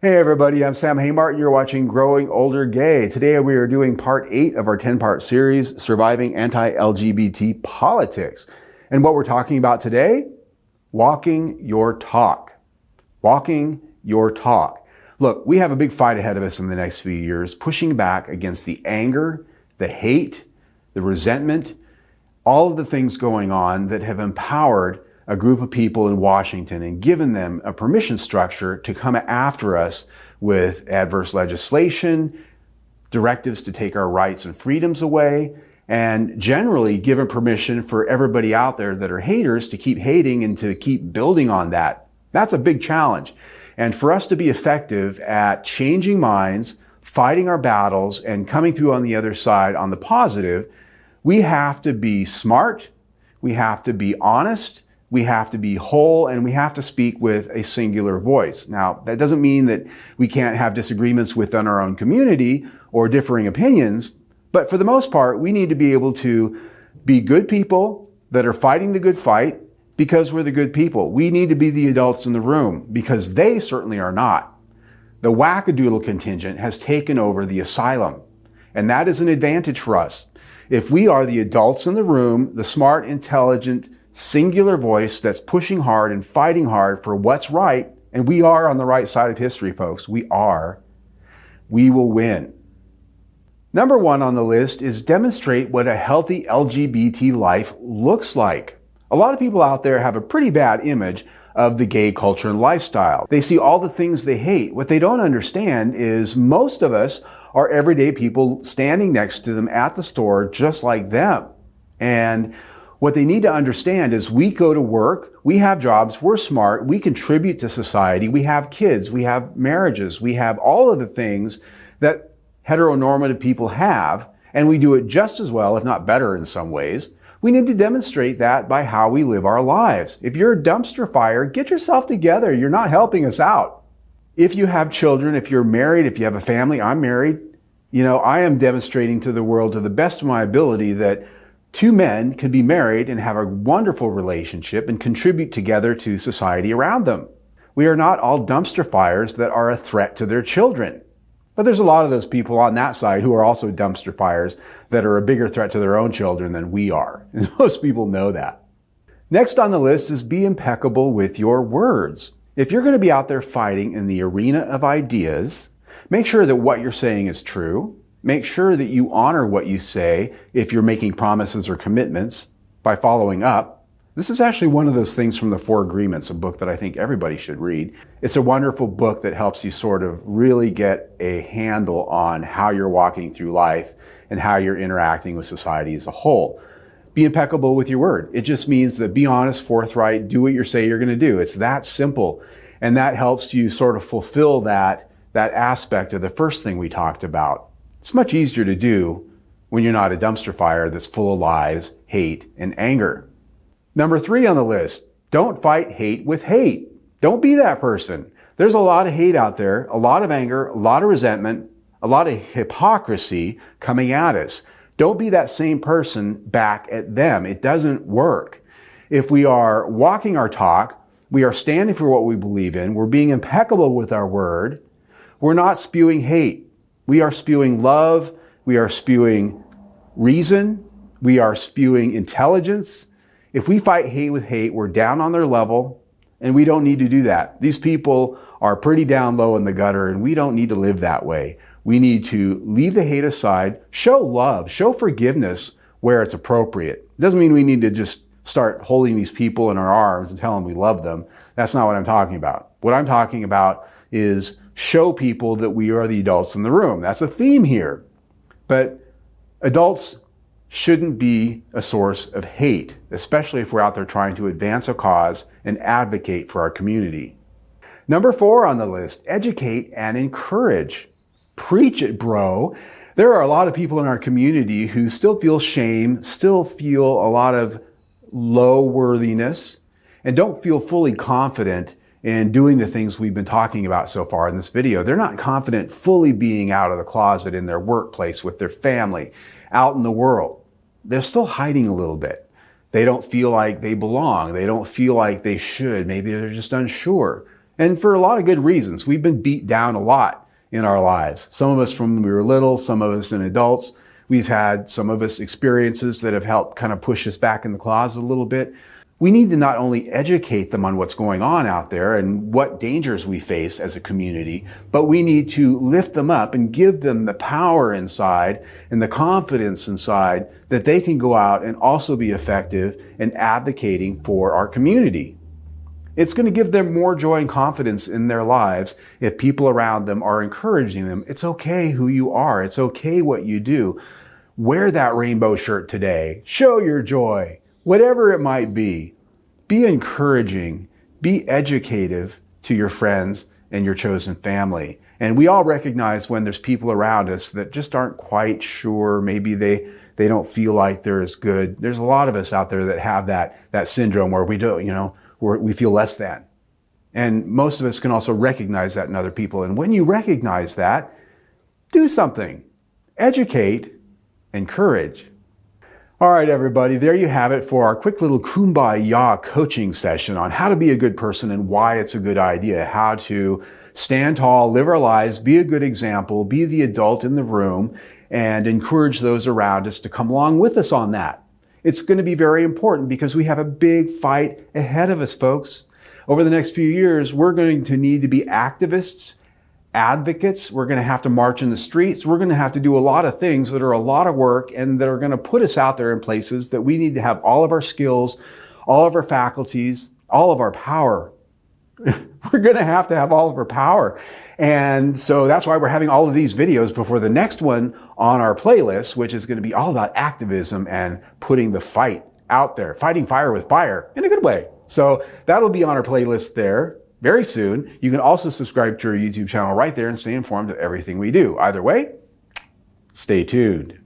Hey everybody, I'm Sam Haymart and you're watching Growing Older Gay. Today we are doing part 8 of our 10-part series, Surviving Anti-LGBT Politics. And what we're talking about today? Walking your talk. Walking your talk. Look, we have a big fight ahead of us in the next few years, pushing back against the anger, the hate, the resentment, all of the things going on that have empowered a group of people in Washington and given them a permission structure to come after us with adverse legislation, directives to take our rights and freedoms away, and generally given permission for everybody out there that are haters to keep hating and to keep building on that. That's a big challenge. And for us to be effective at changing minds, fighting our battles, and coming through on the other side on the positive, we have to be smart, we have to be honest, we have to be whole, and we have to speak with a singular voice. Now, that doesn't mean that we can't have disagreements within our own community or differing opinions, but for the most part, we need to be able to be good people that are fighting the good fight because we're the good people. We need to be the adults in the room because they certainly are not. The wackadoodle contingent has taken over the asylum, and that is an advantage for us. If we are the adults in the room, the smart, intelligent, singular voice that's pushing hard and fighting hard for what's right, and we are on the right side of history, folks. We will win. Number 1 on the list is demonstrate what a healthy LGBT life looks like. A lot of people out there have a pretty bad image of the gay culture and lifestyle. They see all the things they hate. What they don't understand is most of us are everyday people standing next to them at the store just like them. And what they need to understand is we go to work, we have jobs, we're smart, we contribute to society, we have kids, we have marriages, we have all of the things that heteronormative people have, and we do it just as well, if not better in some ways. We need to demonstrate that by how we live our lives. If you're a dumpster fire, get yourself together. You're not helping us out. If you have children, if you're married, if you have a family, I'm married, I am demonstrating to the world to the best of my ability that 2 men can be married and have a wonderful relationship and contribute together to society around them. We are not all dumpster fires that are a threat to their children. But there's a lot of those people on that side who are also dumpster fires that are a bigger threat to their own children than we are. And most people know that. Next on the list is be impeccable with your words. If you're going to be out there fighting in the arena of ideas, make sure that what you're saying is true. Make sure that you honor what you say if you're making promises or commitments by following up. This is actually one of those things from the 4 Agreements, a book that I think everybody should read. It's a wonderful book that helps you sort of really get a handle on how you're walking through life and how you're interacting with society as a whole. Be impeccable with your word. It just means that be honest, forthright, do what you say you're going to do. It's that simple. And that helps you sort of fulfill that aspect of the first thing we talked about. It's much easier to do when you're not a dumpster fire that's full of lies, hate, and anger. Number 3 on the list, don't fight hate with hate. Don't be that person. There's a lot of hate out there, a lot of anger, a lot of resentment, a lot of hypocrisy coming at us. Don't be that same person back at them. It doesn't work. If we are walking our talk, we are standing for what we believe in, we're being impeccable with our word, we're not spewing hate. We are spewing love, we are spewing reason, we are spewing intelligence. If we fight hate with hate, we're down on their level, and we don't need to do that. These people are pretty down low in the gutter, and we don't need to live that way. We need to leave the hate aside, show love, show forgiveness where it's appropriate. It doesn't mean we need to just start holding these people in our arms and tell them we love them. That's not what I'm talking about. What I'm talking about is show people that we are the adults in the room. That's a theme here. But adults shouldn't be a source of hate, especially if we're out there trying to advance a cause and advocate for our community. Number 4 on the list, educate and encourage. Preach it, bro. There are a lot of people in our community who still feel shame, still feel a lot of low worthiness, and don't feel fully confident in doing the things we've been talking about so far in this video. They're not confident fully being out of the closet in their workplace, with their family, out in the world. They're still hiding a little bit. They don't feel like they belong. They don't feel like they should. Maybe they're just unsure. And for a lot of good reasons. We've been beat down a lot in our lives. Some of us from when we were little, some of us in adults. We've had some of us experiences that have helped kind of push us back in the closet a little bit. We need to not only educate them on what's going on out there and what dangers we face as a community, but we need to lift them up and give them the power inside and the confidence inside that they can go out and also be effective in advocating for our community. It's going to give them more joy and confidence in their lives if people around them are encouraging them. It's okay who you are. It's okay what you do. Wear that rainbow shirt today. Show your joy. Whatever it might be. Be encouraging. Be educative to your friends and your chosen family. And we all recognize when there's people around us that just aren't quite sure. Maybe they don't feel like they're as good. There's a lot of us out there that have that syndrome where we don't, where we feel less than. And most of us can also recognize that in other people. And when you recognize that, do something. Educate, encourage. All right, everybody, there you have it for our quick little kumbaya coaching session on how to be a good person and why it's a good idea, how to stand tall, live our lives, be a good example, be the adult in the room, and encourage those around us to come along with us on that. It's going to be very important because we have a big fight ahead of us, folks. Over the next few years, we're going to need to be activists, advocates. We're going to have to march in the streets. We're going to have to do a lot of things that are a lot of work and that are going to put us out there in places that we need to have all of our skills, all of our faculties, all of our power. We're going to have all of our power. And so that's why we're having all of these videos before the next one on our playlist, which is going to be all about activism and putting the fight out there, fighting fire with fire in a good way. So that'll be on our playlist there very soon. You can also subscribe to our YouTube channel right there and stay informed of everything we do. Either way, stay tuned.